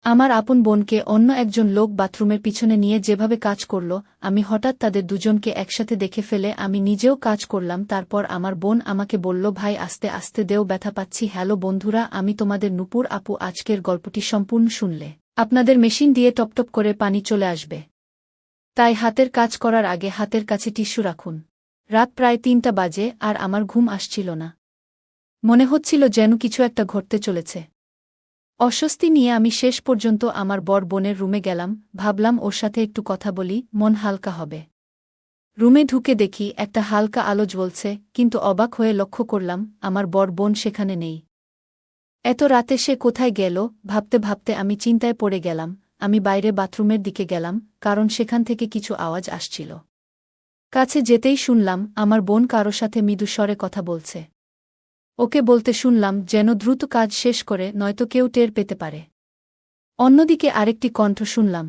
আমার আপন বোনকে অন্য একজন লোক বাথরুমের পিছনে নিয়ে যেভাবে কাজ করল, আমি হঠাৎ তাদের দুজনকে একসাথে দেখে ফেলে আমি নিজেও কাজ করলাম। তারপর আমার বোন আমাকে বলল, ভাই আস্তে আস্তে দেও, ব্যথা পাচ্ছি। হ্যালো বন্ধুরা, আমি তোমাদের নূপুর আপু। আজকের গল্পটি সম্পূর্ণ শুনলে আপনাদের মেশিন দিয়ে টপটপ করে পানি চলে আসবে, তাই হাতের কাজ করার আগে হাতের কাছে টিস্যু রাখুন। রাত প্রায় ৩টা বাজে আর আমার ঘুম আসছিল না। মনে হচ্ছিল যেন কিছু একটা ঘটতে চলেছে। অস্বস্তি নিয়ে আমি শেষ পর্যন্ত আমার বড় বোনের রুমে গেলাম। ভাবলাম ওর সাথে একটু কথা বলি, মন হালকা হবে। রুমে ঢুকে দেখি একটা হালকা আলো জ্বলছে, কিন্তু অবাক হয়ে লক্ষ্য করলাম আমার বড় বোন সেখানে নেই। এত রাতে সে কোথায় গেল ভাবতে ভাবতে আমি চিন্তায় পড়ে গেলাম। আমি বাইরে বাথরুমের দিকে গেলাম, কারণ সেখান থেকে কিছু আওয়াজ আসছিল। কাছে যেতেই শুনলাম আমার বোন কারো সাথে মৃদু স্বরে কথা বলছে। ওকে বলতে শুনলাম যেন দ্রুত কাজ শেষ করে, নয়তো কেউ টের পেতে পারে। অন্যদিকে আরেকটি কণ্ঠ শুনলাম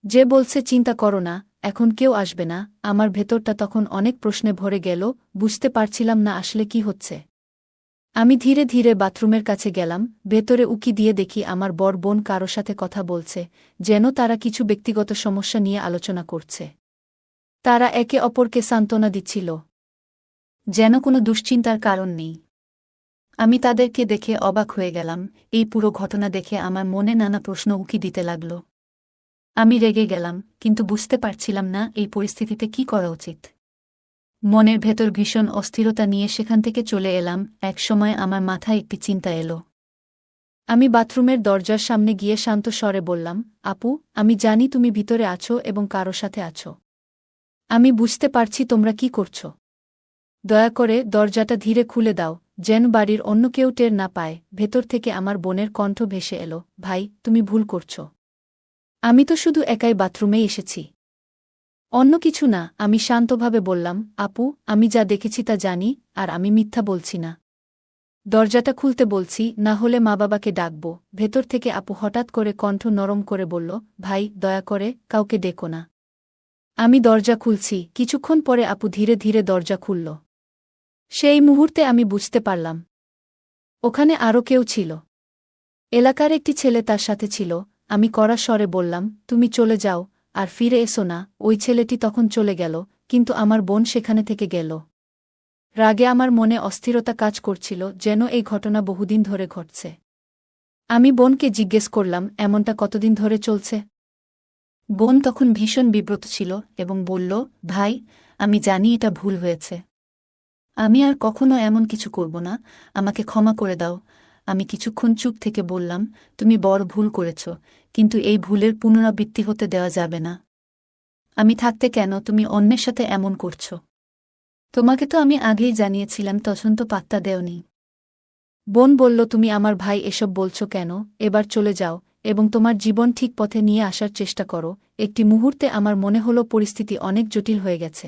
যে বলছে, চিন্তা করো না, এখন কেউ আসবে না। আমার ভেতরটা তখন অনেক প্রশ্নে ভরে গেল, বুঝতে পারছিলাম না আসলে কি হচ্ছে। আমি ধীরে ধীরে বাথরুমের কাছে গেলাম। ভেতরে উকি দিয়ে দেখি আমার বড় বোন কারো সাথে কথা বলছে, যেন তারা কিছু ব্যক্তিগত সমস্যা নিয়ে আলোচনা করছে। তারা একে অপরকে সান্ত্বনা দিচ্ছিল, যেন কোনো দুশ্চিন্তার কারণ নেই। আমি তাদেরকে দেখে অবাক হয়ে গেলাম। এই পুরো ঘটনা দেখে আমার মনে নানা প্রশ্ন উকি দিতে লাগল। আমি রেগে গেলাম, কিন্তু বুঝতে পারছিলাম না এই পরিস্থিতিতে কি করা উচিত। মনের ভেতর ভীষণ অস্থিরতা নিয়ে সেখান থেকে চলে এলাম। একসময় আমার মাথায় একটি চিন্তা এলো। আমি বাথরুমের দরজার সামনে গিয়ে শান্ত স্বরে বললাম, আপু, আমি জানি তুমি ভিতরে আছো এবং কারো সাথে আছো। আমি বুঝতে পারছি তোমরা কি করছো। দয়া করে দরজাটা ধীরে খুলে দাও, যেন বাড়ির অন্য কেউ টের না পায়। ভেতর থেকে আমার বোনের কণ্ঠ ভেসে এলো, ভাই তুমি ভুল করছো। আমি তো শুধু একাই বাথরুমেই এসেছি, অন্য কিছু না। আমি শান্তভাবে বললাম, আপু, আমি যা দেখেছি তা জানি, আর আমি মিথ্যা বলছি না। দরজাটা খুলতে বলছি, না হলে মা বাবাকে ডাকব। ভেতর থেকে আপু হঠাৎ করে কণ্ঠ নরম করে বলল, ভাই দয়া করে কাউকে ডেকো না। আমি দরজা খুলছি। কিছুক্ষণ পরে আপু ধীরে ধীরে দরজা খুলল। সেই মুহূর্তে আমি বুঝতে পারলাম ওখানে আরও কেউ ছিল। এলাকার একটি ছেলে তার সাথে ছিল। আমি কড়া স্বরে বললাম, তুমি চলে যাও, আর ফিরে এসো না। ওই ছেলেটি তখন চলে গেল, কিন্তু আমার বোন সেখানে থেকে গেল। রাগে আমার মনে অস্থিরতা কাজ করছিল, যেন এই ঘটনা বহুদিন ধরে ঘটছে। আমি বোনকে জিজ্ঞেস করলাম, এমনটা কতদিন ধরে চলছে? বোন তখন ভীষণ বিব্রত ছিল এবং বলল, ভাই, আমি জানি এটা ভুল হয়েছে। আমি আর কখনো এমন কিছু করব না, আমাকে ক্ষমা করে দাও। আমি কিছুক্ষণ চুপ থেকে বললাম, তুমি বড় ভুল করেছ, কিন্তু এই ভুলের পুনরাবৃত্তি হতে দেওয়া যাবে না। আমি থাকতে কেন তুমি অন্যের সাথে এমন করছ? তোমাকে তো আমি আগেই জানিয়েছিলাম, তখন তো পাত্তা দেওনি। বোন বলল, তুমি আমার ভাই, এসব বলছো কেন? এবার চলে যাও এবং তোমার জীবন ঠিক পথে নিয়ে আসার চেষ্টা করো। একটি মুহূর্তে আমার মনে হলো পরিস্থিতি অনেক জটিল হয়ে গেছে।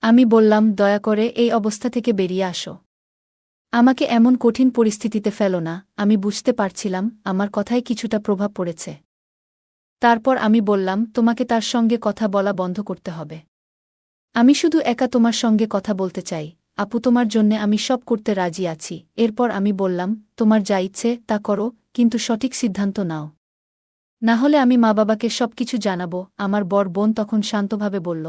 আমি বললাম, দয়া করে এই অবস্থা থেকে বেরিয়ে আসো। আমাকে এমন কঠিন পরিস্থিতিতে ফেলো না। আমি বুঝতে পারছিলাম আমার কথায় কিছুটা প্রভাব পড়েছে। তারপর আমি বললাম, তোমাকে তার সঙ্গে কথা বলা বন্ধ করতে হবে। আমি শুধু একা তোমার সঙ্গে কথা বলতে চাই। আপু, তোমার জন্যে আমি সব করতে রাজি আছি। এরপর আমি বললাম, তোমার যা ইচ্ছে তা করো, কিন্তু সঠিক সিদ্ধান্ত নাও, না হলে আমি মা বাবাকে সবকিছু জানাবো। আমার বড় বোন তখন শান্তভাবে বলল,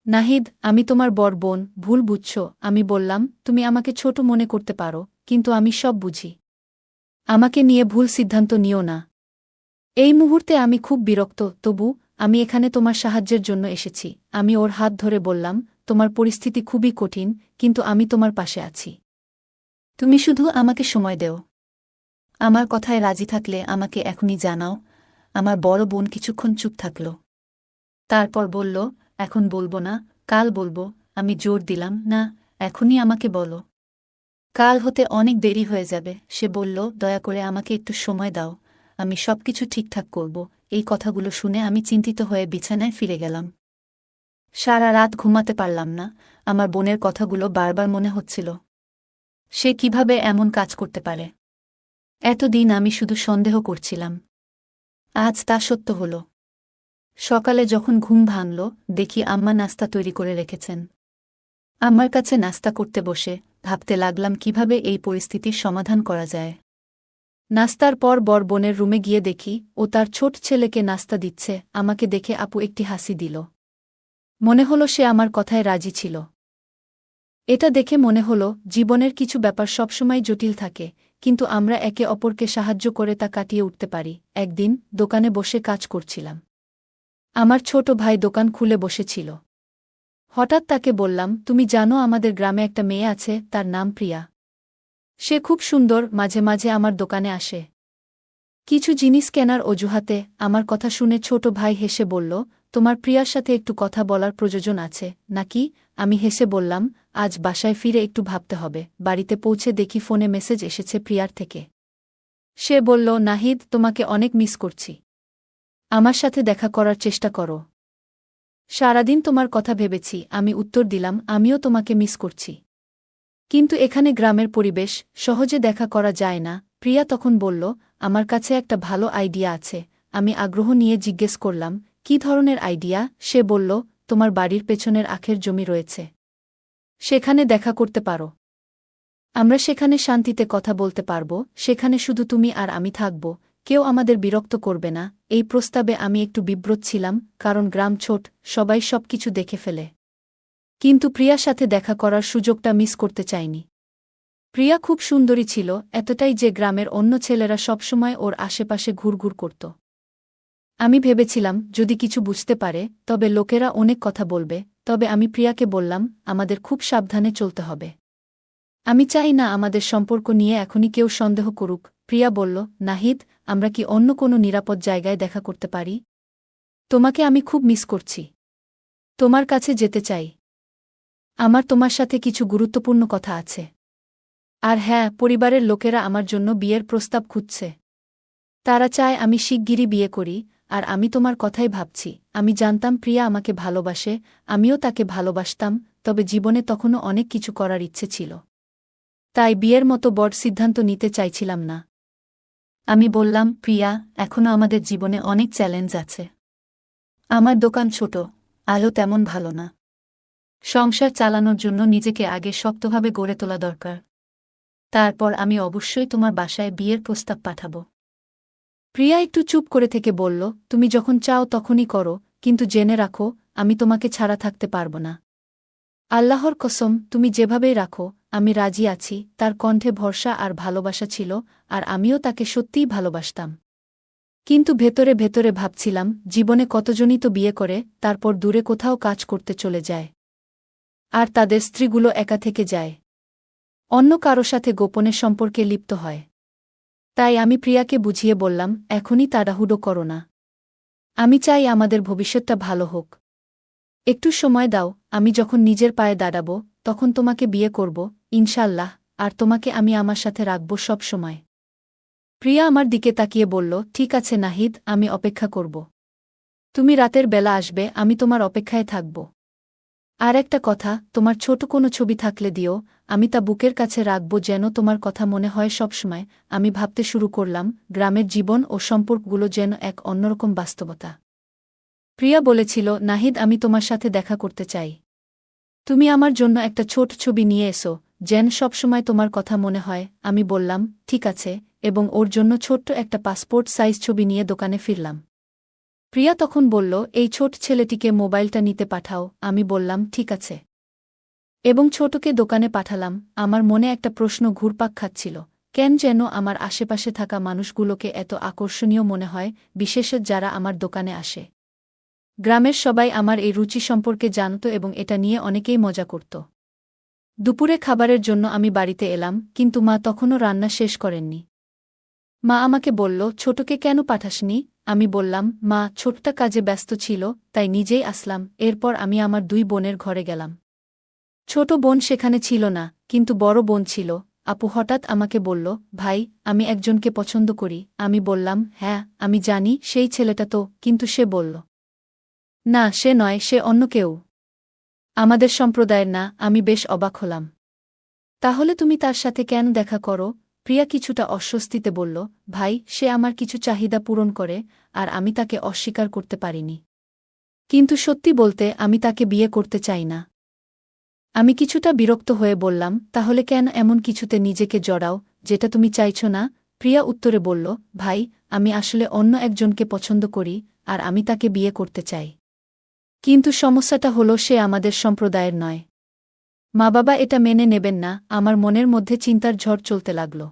নাহিদ, আমি তোমার বড় বোন, ভুল বুঝছ। আমি বললাম, তুমি আমাকে ছোট মনে করতে পারো, কিন্তু আমি সব বুঝি। আমাকে নিয়ে ভুল সিদ্ধান্ত নিও না। এই মুহূর্তে আমি খুব বিরক্ত, তবু আমি এখানে তোমার সাহায্যের জন্য এসেছি। আমি ওর হাত ধরে বললাম, তোমার পরিস্থিতি খুবই কঠিন, কিন্তু আমি তোমার পাশে আছি। তুমি শুধু আমাকে সময় দেও। আমার কথায় রাজি থাকলে আমাকে এখনই জানাও। আমার বড় বোন কিছুক্ষণ চুপ থাকল। তারপর বলল, এখন বলবো না, কাল বলবো। আমি জোর দিলাম, না, এখনই আমাকে বলো। কাল হতে অনেক দেরি হয়ে যাবে। সে বলল, দয়া করে আমাকে একটু সময় দাও, আমি সবকিছু ঠিকঠাক করব। এই কথাগুলো শুনে আমি চিন্তিত হয়ে বিছানায় ফিরে গেলাম। সারা রাত ঘুমাতে পারলাম না। আমার বোনের কথাগুলো বারবার মনে হচ্ছিল। সে কিভাবে এমন কাজ করতে পারে? এতদিন আমি শুধু সন্দেহ করছিলাম। আজ তা সত্য হল। সকালে যখন ঘুম ভাঙল, দেখি আম্মা নাস্তা তৈরি করে রেখেছেন। আমার কাছে নাস্তা করতে বসে ভাবতে লাগলাম কিভাবে এই পরিস্থিতির সমাধান করা যায়। নাস্তার পর বর বোনের রুমে গিয়ে দেখি ও তার ছোট ছেলেকে নাস্তা দিচ্ছে। আমাকে দেখে আপু একটি হাসি দিল। মনে হলো সে আমার কথায় রাজি ছিল। এটা দেখে মনে হলো জীবনের কিছু ব্যাপার সবসময় জটিল থাকে, কিন্তু আমরা একে অপরকে সাহায্য করে তা কাটিয়ে উঠতে পারি। একদিন দোকানে বসে কাজ করছিলাম। আমার ছোট ভাই দোকান খুলে বসেছিল। হঠাৎ তাকে বললাম, তুমি জানো আমাদের গ্রামে একটা মেয়ে আছে, তার নাম প্রিয়া। সে খুব সুন্দর, মাঝে মাঝে আমার দোকানে আসে কিছু জিনিস কেনার অজুহাতে। আমার কথা শুনে ছোট ভাই হেসে বলল, তোমার প্রিয়ার সাথে একটু কথা বলার প্রয়োজন আছে নাকি? আমি হেসে বললাম, আজ বাসায় ফিরে একটু ভাবতে হবে। বাড়িতে পৌঁছে দেখি ফোনে মেসেজ এসেছে প্রিয়ার থেকে। সে বলল, নাহিদ, তোমাকে অনেক মিস করছি। আমার সাথে দেখা করার চেষ্টা করো। সারাদিন তোমার কথা ভেবেছি। আমি উত্তর দিলাম, আমিও তোমাকে মিস করছি, কিন্তু এখানে গ্রামের পরিবেশ, সহজে দেখা করা যায় না। প্রিয়া তখন বলল, আমার কাছে একটা ভালো আইডিয়া আছে। আমি আগ্রহ নিয়ে জিজ্ঞেস করলাম, কী ধরনের আইডিয়া? সে বলল, তোমার বাড়ির পেছনের আখের জমি রয়েছে, সেখানে দেখা করতে পারো। আমরা সেখানে শান্তিতে কথা বলতে পারব। সেখানে শুধু তুমি আর আমি থাকব, কেউ আমাদের বিরক্ত করবে না। এই প্রস্তাবে আমি একটু বিব্রত ছিলাম, কারণ গ্রাম ছোট, সবাই সবকিছু দেখে ফেলে। কিন্তু প্রিয়ার সাথে দেখা করার সুযোগটা মিস করতে চাইনি। প্রিয়া খুব সুন্দরী ছিল, এতটাই যে গ্রামের অন্য ছেলেরা সবসময় ওর আশেপাশে ঘুরঘুর করত। আমি ভেবেছিলাম যদি কিছু বুঝতে পারে তবে লোকেরা অনেক কথা বলবে। তবে আমি প্রিয়াকে বললাম, আমাদের খুব সাবধানে চলতে হবে। আমি চাই না আমাদের সম্পর্ক নিয়ে এখনই কেউ সন্দেহ করুক। প্রিয়া বলল, নাহিদ, আমরা কি অন্য কোনো নিরাপদ জায়গায় দেখা করতে পারি? তোমাকে আমি খুব মিস করছি। তোমার কাছে যেতে চাই। আমার তোমার সাথে কিছু গুরুত্বপূর্ণ কথা আছে। আর হ্যাঁ, পরিবারের লোকেরা আমার জন্য বিয়ের প্রস্তাব খুঁজছে। তারা চায় আমি শিগগিরই বিয়ে করি, আর আমি তোমার কথাই ভাবছি। আমি জানতাম প্রিয়া আমাকে ভালোবাসে, আমিও তাকে ভালোবাসতাম, তবে জীবনে তখনও অনেক কিছু করার ইচ্ছে ছিল। তাই বিয়ের মতো বড় সিদ্ধান্ত নিতে চাইছিলাম না। আমি বললাম, প্রিয়া, এখনও আমাদের জীবনে অনেক চ্যালেঞ্জ আছে। আমার দোকান ছোট, আলো তেমন ভালো না। সংসার চালানোর জন্য নিজেকে আগে শক্তভাবে গড়ে তোলা দরকার। তারপর আমি অবশ্যই তোমার বাসায় বিয়ের প্রস্তাব পাঠাব। প্রিয়া একটু চুপ করে থেকে বলল, তুমি যখন চাও তখনই করো, কিন্তু জেনে রাখো, আমি তোমাকে ছাড়া থাকতে পারব না। আল্লাহর কসম, তুমি যেভাবেই রাখো, আমি রাজি আছি। তার কণ্ঠে ভরসা আর ভালোবাসা ছিল, আর আমিও তাকে সত্যিই ভালোবাসতাম। কিন্তু ভেতরে ভেতরে ভাবছিলাম, জীবনে কতজনই তো বিয়ে করে তারপর দূরে কোথাও কাজ করতে চলে যায়, আর তাদের স্ত্রীগুলো একা থেকে যায়, অন্য কারো সাথে গোপনে সম্পর্কে লিপ্ত হয়। তাই আমি প্রিয়াকে বুঝিয়ে বললাম, এখনই তাড়াহুড়ো করো না। আমি চাই আমাদের ভবিষ্যৎটা ভালো হোক। একটু সময় দাও, আমি যখন নিজের পায়ে দাঁড়াব তখন তোমাকে বিয়ে করব, ইনশাল্লাহ, আর তোমাকে আমি আমার সাথে রাখব সব সময়। প্রিয়া আমার দিকে তাকিয়ে বলল, ঠিক আছে নাহিদ, আমি অপেক্ষা করব। তুমি রাতের বেলা আসবে, আমি তোমার অপেক্ষায় থাকব। আর একটা কথা, তোমার ছোট কোনো ছবি থাকলে দিও, আমি তা বুকের কাছে রাখব যেন তোমার কথা মনে হয় সবসময়। আমি ভাবতে শুরু করলাম, গ্রামের জীবন ও সম্পর্কগুলো যেন এক অন্যরকম বাস্তবতা। প্রিয়া বলেছিল, নাহিদ, আমি তোমার সাথে দেখা করতে চাই। তুমি আমার জন্য একটা ছোট ছবি নিয়ে এসো, যেন সবসময় তোমার কথা মনে হয়। আমি বললাম, ঠিক আছে, এবং ওর জন্য ছোট্ট একটা পাসপোর্ট সাইজ ছবি নিয়ে দোকানে ফিরলাম। প্রিয়া তখন বলল, এই ছোট ছেলেটিকে মোবাইলটা নিতে পাঠাও। আমি বললাম, ঠিক আছে, এবং ছোটকে দোকানে পাঠালাম। আমার মনে একটা প্রশ্ন ঘুরপাক খাচ্ছিল, কেন যেন আমার আশেপাশে থাকা মানুষগুলোকে এত আকর্ষণীয় মনে হয়, বিশেষত যারা আমার দোকানে আসে। গ্রামের সবাই আমার এই রুচি সম্পর্কে জানত এবং এটা নিয়ে অনেকেই মজা করত। দুপুরে খাবারের জন্য আমি বাড়িতে এলাম, কিন্তু মা তখনও রান্না শেষ করেননি। মা আমাকে বলল, ছোটকে কেন পাঠাসনি? আমি বললাম, মা, ছোটটা কাজে ব্যস্ত ছিল, তাই নিজেই আসলাম। এরপর আমি আমার দুই বোনের ঘরে গেলাম। ছোট বোন সেখানে ছিল না, কিন্তু বড় বোন ছিল। আপু হঠাৎ আমাকে বলল, ভাই, আমি একজনকে পছন্দ করি। আমি বললাম, হ্যাঁ, আমি জানি সেই ছেলেটা তো। কিন্তু সে বলল, না, সে নয়, সে অন্য কেউ, আমাদের সম্প্রদায়ের না। আমি বেশ অবাক হলাম। তাহলে তুমি তার সাথে কেন দেখা করো? প্রিয়া কিছুটা অস্বস্তিতে বলল, ভাই, সে আমার কিছু চাহিদা পূরণ করে, আর আমি তাকে অস্বীকার করতে পারিনি। কিন্তু সত্যি বলতে, আমি তাকে বিয়ে করতে চাই না। আমি কিছুটা বিরক্ত হয়ে বললাম, তাহলে কেন এমন কিছুতে নিজেকে জড়াও যেটা তুমি চাইছ না? প্রিয়া উত্তরে বলল, ভাই, আমি আসলে অন্য একজনকে পছন্দ করি, আর আমি তাকে বিয়ে করতে চাই। কিন্তু সমস্যাটা হলো সে আমাদের সম্প্রদায়ের নয়। মা বাবা এটা মেনে নেবেন না। আমার মনের মধ্যে চিন্তার ঝড় চলতে লাগল।